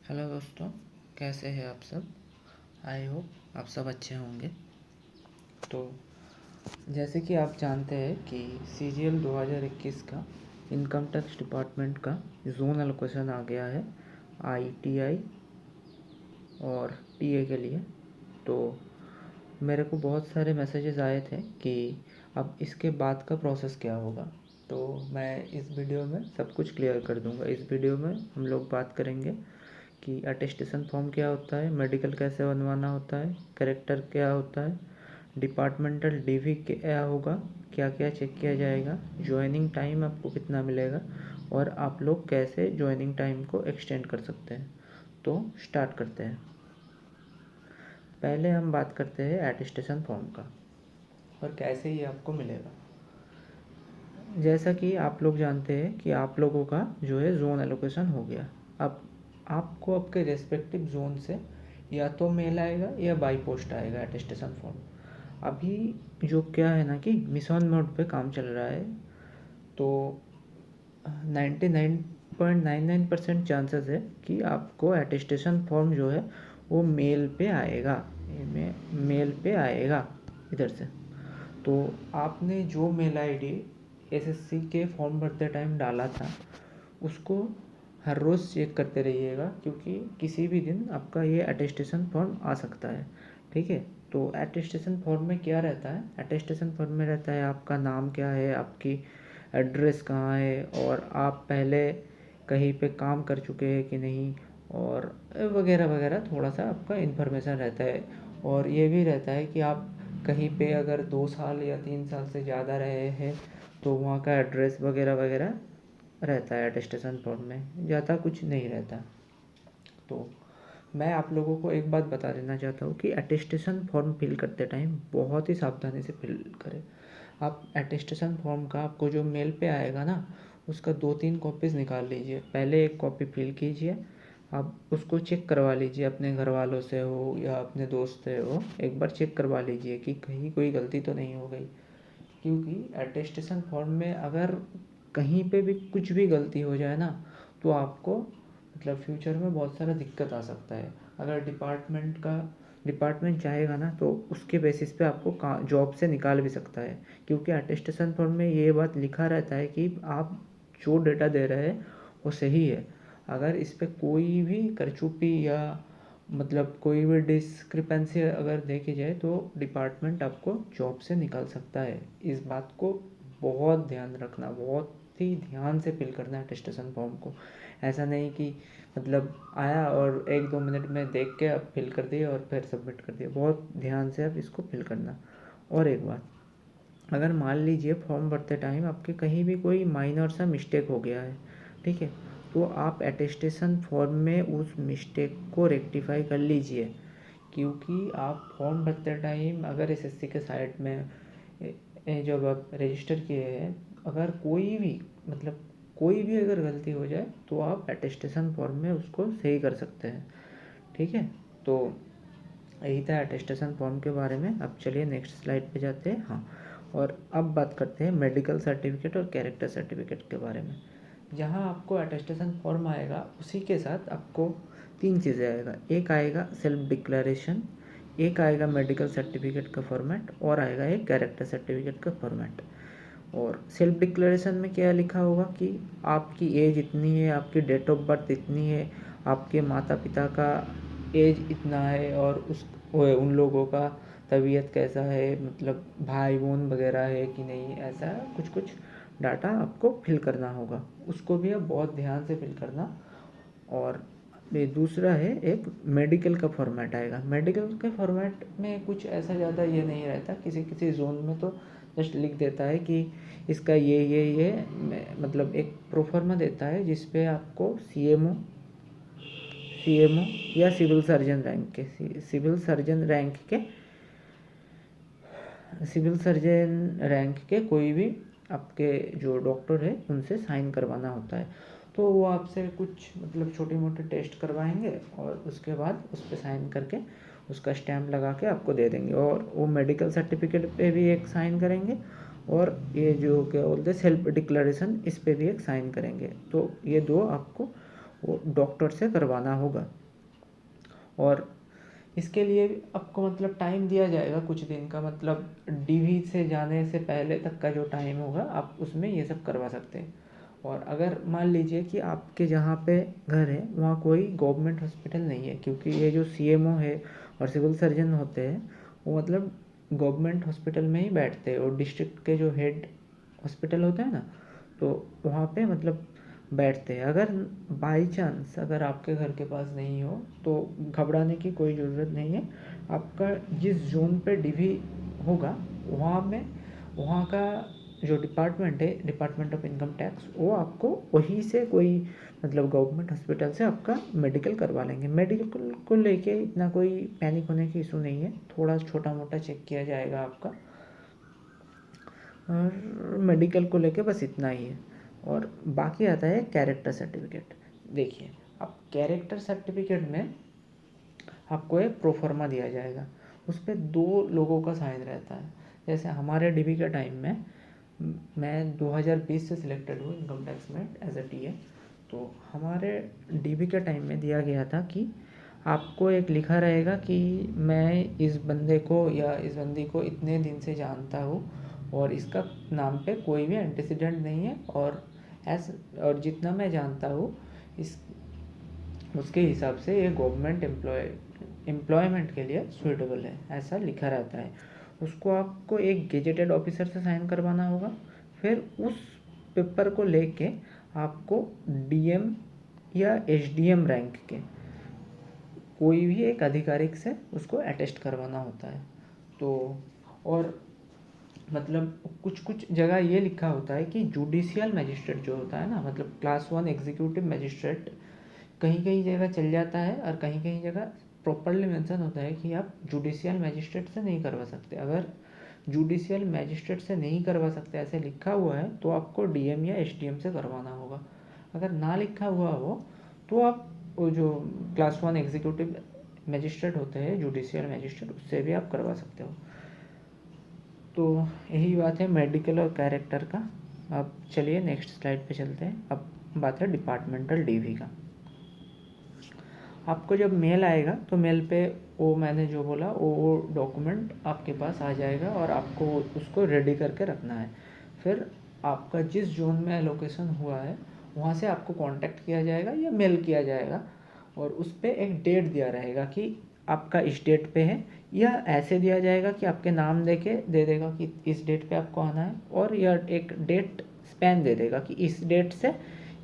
Hello दोस्तों, कैसे हैं आप सब। आई होप आप सब अच्छे होंगे। तो जैसे कि आप जानते हैं कि CGL 2021 का इनकम टैक्स डिपार्टमेंट का जोन एलोकेशन आ गया है ITI और TA के लिए। तो मेरे को बहुत सारे मैसेजेस आए थे कि अब इसके बाद का प्रोसेस क्या होगा। तो मैं इस वीडियो में सब कुछ क्लियर कर दूंगा। इस वीडियो में हम लोग बात करेंगे कि अटेस्टेशन फॉर्म क्या होता है, मेडिकल कैसे बनवाना होता है, करेक्टर क्या होता है, डिपार्टमेंटल DV क्या होगा, क्या क्या चेक किया जाएगा, ज्वाइनिंग टाइम आपको कितना मिलेगा और आप लोग कैसे ज्वाइनिंग टाइम को एक्सटेंड कर सकते हैं। तो स्टार्ट करते हैं। पहले हम बात करते हैं अटेस्टेशन फॉर्म का और कैसे ये आपको मिलेगा। जैसा कि आप लोग जानते हैं कि आप लोगों का जो है जोन एलोकेशन हो गया। अब आपको आपके रेस्पेक्टिव जोन से या तो मेल आएगा या बाई पोस्ट आएगा अटेस्टेशन फॉर्म। अभी जो क्या है ना कि मिशन मोड पे काम चल रहा है, तो 99.99% चांसेस है कि आपको अटेस्टेशन फॉर्म जो है वो मेल पे आएगा, मेल पे आएगा इधर से। तो आपने जो मेल ID SSC के फॉर्म भरते टाइम डाला था उसको हर रोज़ चेक करते रहिएगा, क्योंकि किसी भी दिन आपका ये अटेस्टेशन फॉर्म आ सकता है। ठीक है। तो अटेस्टेशन फॉर्म में क्या रहता है, अटेस्टेशन फॉर्म में रहता है आपका नाम क्या है, आपकी एड्रेस कहाँ है, और आप पहले कहीं पे काम कर चुके हैं कि नहीं, और वगैरह वगैरह थोड़ा सा आपका इन्फॉर्मेशन रहता है। और ये भी रहता है कि आप कहीं पे अगर 2 साल या 3 साल से ज़्यादा रहे हैं तो वहाँ का एड्रेस वगैरह वगैरह रहता है अटेस्टेशन फॉर्म में, ज़्यादा कुछ नहीं रहता। तो मैं आप लोगों को एक बात बता देना चाहता हूँ कि अटेस्टेशन फॉर्म फिल करते टाइम बहुत ही सावधानी से फिल करें। आप अटेस्टेशन फॉर्म का आपको जो मेल पे आएगा ना, उसका 2-3 कॉपीज़ निकाल लीजिए। पहले एक कॉपी फिल कीजिए, आप उसको चेक करवा लीजिए अपने घर वालों से हो या अपने दोस्त से हो, एक बार चेक करवा लीजिए कि कहीं कोई गलती तो नहीं हो गई। क्योंकि अटेस्टेशन फॉर्म में अगर कहीं पे भी कुछ भी गलती हो जाए ना, तो आपको मतलब फ्यूचर में बहुत सारा दिक्कत आ सकता है। अगर डिपार्टमेंट चाहेगा ना तो उसके बेसिस पे आपको जॉब से निकाल भी सकता है। क्योंकि अटेस्टेशन फॉर्म में ये बात लिखा रहता है कि आप जो डेटा दे रहे हैं वो सही है। अगर इस पर कोई भी करचुपी या मतलब कोई भी डिस्क्रिपेंसी अगर देखी जाए तो डिपार्टमेंट आपको जॉब से निकाल सकता है। इस बात को बहुत ध्यान रखना, बहुत ही ध्यान से फिल करना है अटेस्टेशन फॉर्म को। ऐसा नहीं कि मतलब आया और 1-2 मिनट में देख के आप फिल कर दिए और फिर सबमिट कर दिए। बहुत ध्यान से आप इसको फिल करना। और एक बात, अगर मान लीजिए फॉर्म भरते टाइम आपके कहीं भी कोई माइनर सा मिस्टेक हो गया है, ठीक है, तो आप अटेस्टेशन फॉर्म में उस मिस्टेक को रेक्टिफाई कर लीजिए। क्योंकि आप फॉर्म भरते टाइम अगर SSC के साइट में जब आप रजिस्टर किए हैं, अगर कोई भी मतलब कोई भी अगर गलती हो जाए तो आप अटेस्टेशन फॉर्म में उसको सही कर सकते हैं। ठीक है। तो यही था अटेस्टेशन फॉर्म के बारे में। अब चलिए नेक्स्ट स्लाइड पे जाते हैं। हाँ, और अब बात करते हैं मेडिकल सर्टिफिकेट और कैरेक्टर सर्टिफिकेट के बारे में। जहाँ आपको अटेस्टेशन फॉर्म आएगा उसी के साथ आपको 3 चीज़ें आएगा। एक आएगा सेल्फ डिक्लेरेशन, एक आएगा मेडिकल सर्टिफिकेट का फॉर्मेट, और आएगा एक कैरेक्टर सर्टिफिकेट का फॉर्मेट। और सेल्फ डिक्लेरेशन में क्या लिखा होगा कि आपकी एज इतनी है, आपकी डेट ऑफ बर्थ इतनी है, आपके माता पिता का एज इतना है, और उन लोगों का तबीयत कैसा है, मतलब भाई बहन वगैरह है कि नहीं, ऐसा कुछ कुछ डाटा आपको फिल करना होगा। उसको भी आप बहुत ध्यान से फिल करना। और ये दूसरा है एक मेडिकल का फॉर्मेट आएगा। मेडिकल के फॉर्मेट में कुछ ऐसा ज़्यादा ये नहीं रहता, किसी किसी जोन में तो जस्ट लिख देता है कि इसका ये मतलब एक प्रोफार्मा देता है जिसपे आपको CMO या सिविल सर्जन रैंक के कोई भी आपके जो डॉक्टर है उनसे साइन करवाना होता है। तो वो आपसे कुछ मतलब छोटे मोटे टेस्ट करवाएंगे और उसके बाद उस पर साइन करके उसका स्टैम्प लगा के आपको दे देंगे। और वो मेडिकल सर्टिफिकेट पे भी एक साइन करेंगे, और ये जो क्या बोलते हैं सेल्फ डिक्लेरेशन, इस पे भी एक साइन करेंगे। तो ये 2 आपको वो डॉक्टर से करवाना होगा। और इसके लिए भी आपको मतलब टाइम दिया जाएगा कुछ दिन का, मतलब डीवी से जाने से पहले तक का जो टाइम होगा आप उसमें ये सब करवा सकते हैं। और अगर मान लीजिए कि आपके जहाँ पे घर है वहाँ कोई गवर्नमेंट हॉस्पिटल नहीं है, क्योंकि ये जो सीएमओ है और सिविल सर्जन होते हैं वो मतलब गवर्नमेंट हॉस्पिटल में ही बैठते हैं, और डिस्ट्रिक्ट के जो हेड हॉस्पिटल होते हैं ना तो वहाँ पे मतलब बैठते हैं। अगर बाई चांस अगर आपके घर के पास नहीं हो तो घबराने की कोई ज़रूरत नहीं है। आपका जिस जोन पे डीवी होगा वहाँ का जो डिपार्टमेंट है, डिपार्टमेंट ऑफ इनकम टैक्स, वो आपको वहीं से कोई मतलब गवर्नमेंट हॉस्पिटल से आपका मेडिकल करवा लेंगे। मेडिकल को लेके इतना कोई पैनिक होने की इशू नहीं है, थोड़ा छोटा मोटा चेक किया जाएगा आपका, और मेडिकल को लेके बस इतना ही है। और बाकी आता है कैरेक्टर सर्टिफिकेट। देखिए, अब कैरेक्टर सर्टिफिकेट में आपको एक प्रोफार्मा दिया जाएगा, उस पर 2 लोगों का साइन रहता है। जैसे हमारे डीबी के टाइम में मैं 2020 से सिलेक्टेड हूँ इनकम टैक्स में एज अ टीए। तो हमारे डीबी के टाइम में दिया गया था कि आपको एक लिखा रहेगा कि मैं इस बंदे को या इस बंदी को इतने दिन से जानता हूँ और इसका नाम पे कोई भी एंटीसीडेंट नहीं है, और जितना मैं जानता हूँ इस उसके हिसाब से ये गवर्नमेंट एम्प्लॉयमेंट के लिए सूटेबल है, ऐसा लिखा रहता है। उसको आपको एक गेजेटेड ऑफिसर से साइन करवाना होगा। फिर उस पेपर को लेके आपको डीएम या एसडीएम रैंक के कोई भी एक आधिकारिक से उसको अटेस्ट करवाना होता है। तो और मतलब कुछ कुछ जगह ये लिखा होता है कि जुडिशियल मजिस्ट्रेट जो होता है ना, मतलब क्लास 1 एग्जीक्यूटिव मजिस्ट्रेट, कहीं कहीं जगह चल जाता है और कहीं कहीं जगह प्रॉपरली मेंशन होता है कि आप जुडिशियल मजिस्ट्रेट से नहीं करवा सकते। अगर जुडिशियल मजिस्ट्रेट से नहीं करवा सकते ऐसे लिखा हुआ है तो आपको डीएम या एसडीएम से करवाना होगा। अगर ना लिखा हुआ हो तो आप वो जो क्लास 1 एग्जीक्यूटिव मजिस्ट्रेट होते हैं जुडिशियल मजिस्ट्रेट, उससे भी आप करवा सकते हो। तो यही बात है मेडिकल और कैरेक्टर का। अब चलिए नेक्स्ट स्लाइड पे चलते हैं। अब बात है डिपार्टमेंटल डीवी का। आपको जब मेल आएगा तो मेल पे वो मैंने जो बोला वो डॉक्यूमेंट आपके पास आ जाएगा और आपको उसको रेडी करके रखना है। फिर आपका जिस जोन में एलोकेशन हुआ है वहाँ से आपको कांटेक्ट किया जाएगा या मेल किया जाएगा, और उस पर एक डेट दिया रहेगा कि आपका इस डेट पे है, या ऐसे दिया जाएगा कि आपके नाम दे देगा कि इस डेट पे आपको आना है, और या एक डेट स्पैन दे देगा कि इस डेट से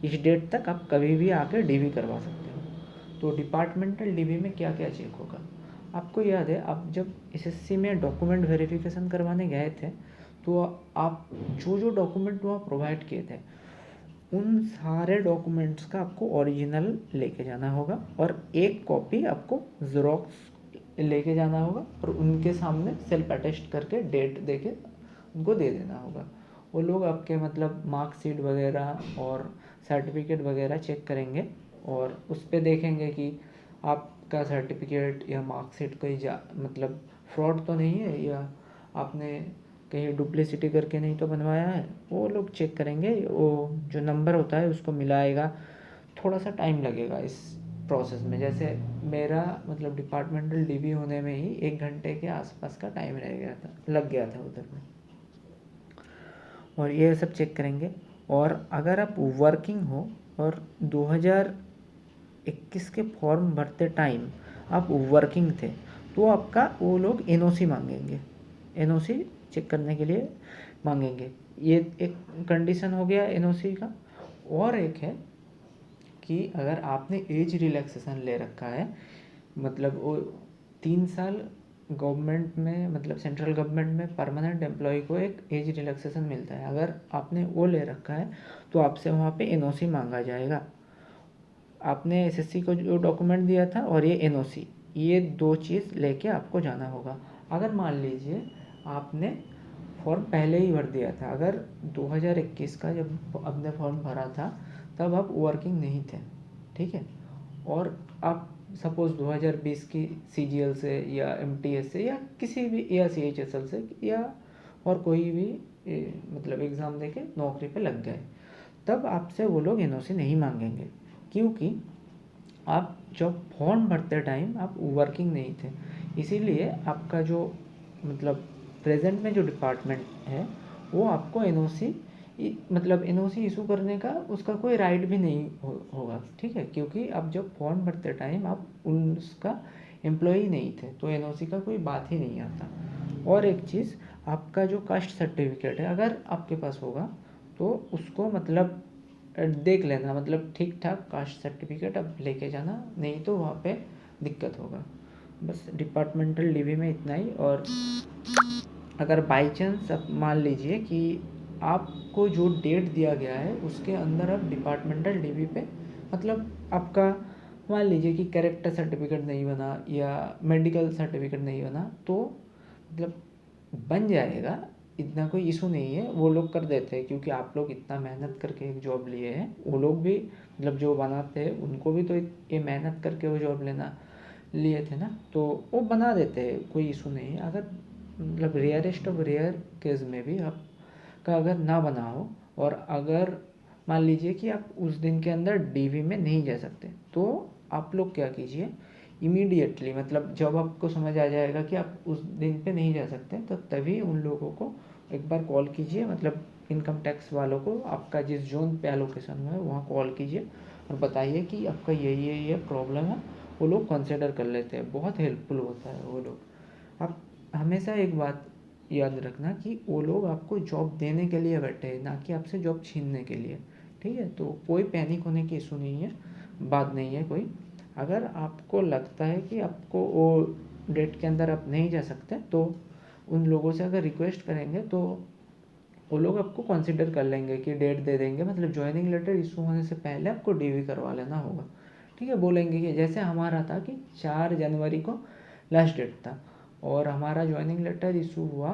इस डेट तक आप कभी भी आकर डीवी करवा सकते हो। तो डिपार्टमेंटल डीवी में क्या क्या चेक होगा, आपको याद है आप जब एसएससी में डॉक्यूमेंट वेरिफिकेशन करवाने गए थे तो आप जो जो डॉक्यूमेंट वहाँ प्रोवाइड किए थे उन सारे डॉक्यूमेंट्स का आपको ओरिजिनल लेके जाना होगा, और एक कॉपी आपको ज़ेरॉक्स लेके जाना होगा और उनके सामने सेल्फ अटेस्ट करके डेट देके उनको दे देना होगा। वो लोग आपके मतलब मार्कशीट वगैरह और सर्टिफिकेट वगैरह चेक करेंगे और उस पर देखेंगे कि आपका सर्टिफिकेट या मार्कशीट कोई मतलब फ्रॉड तो नहीं है, या आपने कहीं डुप्लिसिटी करके नहीं तो बनवाया है। वो लोग चेक करेंगे, वो जो नंबर होता है उसको मिलाएगा। थोड़ा सा टाइम लगेगा इस प्रोसेस में, जैसे मेरा मतलब डिपार्टमेंटल डीबी होने में ही 1 घंटे के आसपास का टाइम लग गया था उधर में। और ये सब चेक करेंगे। और अगर आप वर्किंग हो और 2021 के फॉर्म भरते टाइम आप वर्किंग थे तो आपका वो लोग एनओसी मांगेंगे, एनओसी चेक करने के लिए मांगेंगे। ये एक कंडीशन हो गया एनओसी का। और एक है कि अगर आपने एज रिलैक्सेशन ले रखा है, मतलब वो 3 साल गवर्नमेंट में मतलब सेंट्रल गवर्नमेंट में परमानेंट एम्प्लॉय को एक एज रिलैक्सेशन मिलता है, अगर आपने वो ले रखा है तो आपसे वहाँ पे एनओसी मांगा जाएगा। आपने एसएससी को जो डॉक्यूमेंट दिया था और ये एनओसी, ये 2 चीज़ लेके आपको जाना होगा। अगर मान लीजिए आपने फॉर्म पहले ही भर दिया था, अगर 2021 का जब आपने फॉर्म भरा था तब आप वर्किंग नहीं थे, ठीक है, और आप सपोज़ 2020 की सीजीएल से या एमटीएस से या किसी भी या सीएचएसएल से या और कोई भी मतलब एग्ज़ाम देके नौकरी पे लग गए, तब आपसे वो लोग एनओसी नहीं मांगेंगे। क्योंकि आप जब फॉर्म भरते टाइम आप वर्किंग नहीं थे, इसीलिए आपका जो मतलब प्रेजेंट में जो डिपार्टमेंट है वो आपको एनओसी मतलब एनओसी इशू करने का उसका कोई राइट भी नहीं होगा, ठीक है, क्योंकि आप जब फॉर्म भरते टाइम आप उसका एम्प्लॉई नहीं थे, तो एनओसी का कोई बात ही नहीं आता। और एक चीज़, आपका जो कास्ट सर्टिफिकेट है अगर आपके पास होगा तो उसको मतलब देख लेना, मतलब ठीक ठाक कास्ट सर्टिफिकेट अब लेके जाना, नहीं तो वहाँ पे दिक्कत होगा। बस डिपार्टमेंटल लीव में इतना ही। और अगर बाई चांस अब मान लीजिए कि आपको जो डेट दिया गया है उसके अंदर अब डिपार्टमेंटल लीव पे मतलब आपका मान लीजिए कि कैरेक्टर सर्टिफिकेट नहीं बना या मेडिकल सर्टिफिकेट नहीं बना, तो मतलब बन जाएगा, इतना कोई इशू नहीं है, वो लोग कर देते हैं, क्योंकि आप लोग इतना मेहनत करके एक जॉब लिए हैं, वो लोग भी मतलब जो बनाते हैं उनको भी तो ये मेहनत करके वो जॉब लेना लिए थे ना, तो वो बना देते हैं, कोई इशू नहीं है। अगर मतलब रेयरेस्ट ऑफ रेयर केस में भी आपका अगर ना बना हो और अगर मान लीजिए कि आप उस दिन के अंदर डीवी में नहीं जा सकते, तो आप लोग क्या कीजिए, इमीडिएटली मतलब जब आपको समझ आ जाएगा कि आप उस दिन पे नहीं जा सकते, तो तभी उन लोगों को एक बार कॉल कीजिए, मतलब इनकम टैक्स वालों को, आपका जिस जोन पे एलोकेशन हुआ है वहाँ कॉल कीजिए और बताइए कि आपका ये प्रॉब्लम है। वो लोग कंसिडर कर लेते हैं, बहुत हेल्पफुल होता है वो लोग। आप हमेशा एक बात याद रखना कि वो लोग आपको जॉब देने के लिए बैठे हैं, ना कि आपसे जॉब छीनने के लिए, ठीक है। तो कोई पैनिक होने की इशू नहीं है, बात नहीं है कोई। अगर आपको लगता है कि आपको वो डेट के अंदर आप नहीं जा सकते, तो उन लोगों से अगर रिक्वेस्ट करेंगे तो वो लोग आपको कंसिडर कर लेंगे कि डेट दे देंगे, मतलब ज्वाइनिंग लेटर इशू होने से पहले आपको डीवी करवा लेना होगा, ठीक है। बोलेंगे कि जैसे हमारा था कि 4 जनवरी को लास्ट डेट था और हमारा ज्वाइनिंग लेटर इशू हुआ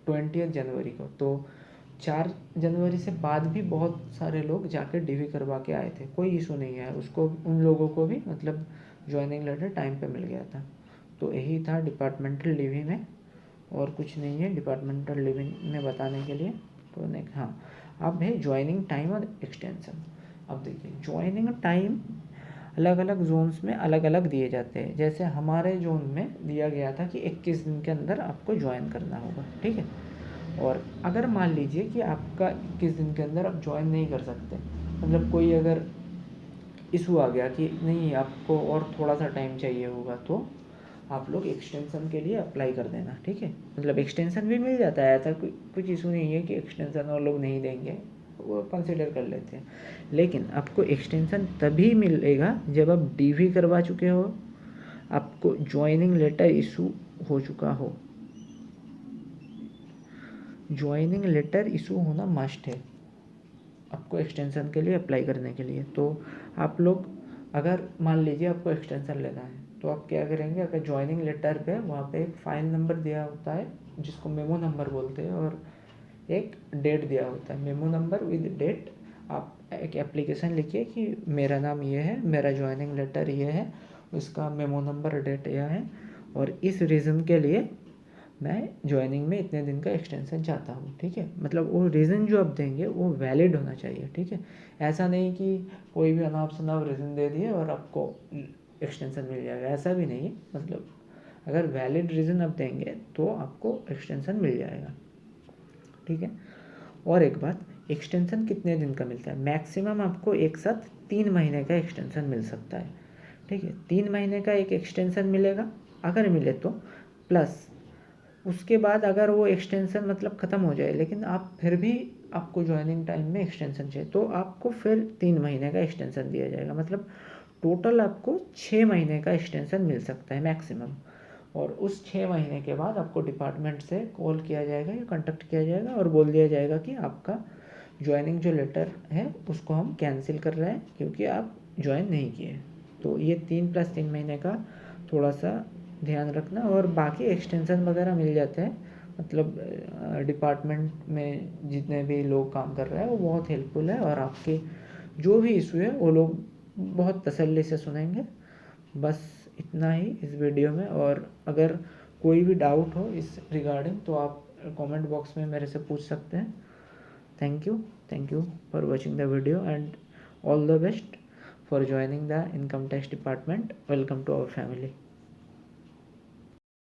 20 जनवरी को, तो 4 जनवरी से बाद भी बहुत सारे लोग जाके डीवी करवा के आए थे, कोई इशू नहीं है उसको, उन लोगों को भी मतलब ज्वाइनिंग लेटर टाइम पे मिल गया था। तो यही था डिपार्टमेंटल लीविंग में, और कुछ नहीं है डिपार्टमेंटल लीविंग में बताने के लिए। तो नेक्स्ट, हाँ, अब है ज्वाइनिंग टाइम और एक्सटेंशन। अब देखिए ज्वाइनिंग टाइम अलग अलग जोन्स में अलग अलग दिए जाते हैं। जैसे हमारे जोन में दिया गया था कि 21 दिन के अंदर आपको ज्वाइन करना होगा, ठीक है। और अगर मान लीजिए कि आपका 21 दिन के अंदर आप ज्वाइन नहीं कर सकते, मतलब कोई अगर इशू आ गया कि नहीं आपको और थोड़ा सा टाइम चाहिए होगा, तो आप लोग एक्सटेंशन के लिए अप्लाई कर देना, ठीक है। मतलब एक्सटेंशन भी मिल जाता है, ऐसा कुछ इशू नहीं है कि एक्सटेंशन और लोग नहीं देंगे, वो कंसिडर कर लेते हैं। लेकिन आपको एक्सटेंशन तभी मिलेगा जब आप डीवी करवा चुके हो, आपको ज्वाइनिंग लेटर इशू हो चुका हो। ज्वाइनिंग लेटर इशू होना मस्ट है आपको एक्सटेंशन के लिए अप्लाई करने के लिए। तो आप लोग अगर मान लीजिए आपको एक्सटेंशन लेना है, तो आप क्या करेंगे, अगर ज्वाइनिंग लेटर पे वहाँ पे एक फाइल नंबर दिया होता है जिसको मेमो नंबर बोलते हैं, और एक डेट दिया होता है, मेमो नंबर विद डेट। आप एक एप्लीकेशन लिखिए कि मेरा नाम ये है, मेरा ज्वाइनिंग लेटर ये है, उसका मेमो नंबर डेट यह है, और इस रीज़न के लिए मैं ज्वाइनिंग में इतने दिन का एक्सटेंशन चाहता हूँ, ठीक है। मतलब वो रीज़न जो आप देंगे वो वैलिड होना चाहिए, ठीक है। ऐसा नहीं कि कोई भी अनाप शनाप रीज़न दे दिए और आपको एक्सटेंशन मिल जाएगा, ऐसा भी नहीं। मतलब अगर वैलिड रीज़न आप देंगे तो आपको एक्सटेंशन मिल जाएगा, ठीक है। और एक बात, एक्सटेंशन कितने दिन का मिलता है, मैक्सिमम आपको एक साथ 3 महीने का एक्सटेंशन मिल सकता है, ठीक है। 3 महीने का एक एक्सटेंशन मिलेगा अगर मिले तो, प्लस उसके बाद अगर वो एक्सटेंशन मतलब ख़त्म हो जाए लेकिन आप फिर भी आपको ज्वाइनिंग टाइम में एक्सटेंशन चाहिए, तो आपको फिर 3 महीने का एक्सटेंशन दिया जाएगा। मतलब टोटल आपको 6 महीने का एक्सटेंशन मिल सकता है मैक्सिमम। और उस 6 महीने के बाद आपको डिपार्टमेंट से कॉल किया जाएगा या कॉन्टेक्ट किया जाएगा और बोल दिया जाएगा कि आपका ज्वाइनिंग जो लेटर है उसको हम कैंसिल कर रहे हैं क्योंकि आप ज्वाइन नहीं किए। तो ये 3+3 महीने का थोड़ा सा ध्यान रखना, और बाकी एक्सटेंशन वगैरह मिल जाते हैं। मतलब डिपार्टमेंट में जितने भी लोग काम कर रहे हैं वो बहुत हेल्पफुल है, और आपके जो भी इशू है वो लोग बहुत तसल्ली से सुनेंगे। बस इतना ही इस वीडियो में, और अगर कोई भी डाउट हो इस रिगार्डिंग तो आप कमेंट बॉक्स में मेरे से पूछ सकते हैं। Thank you for watching the video and all the best for joining the income tax department. Welcome to our family.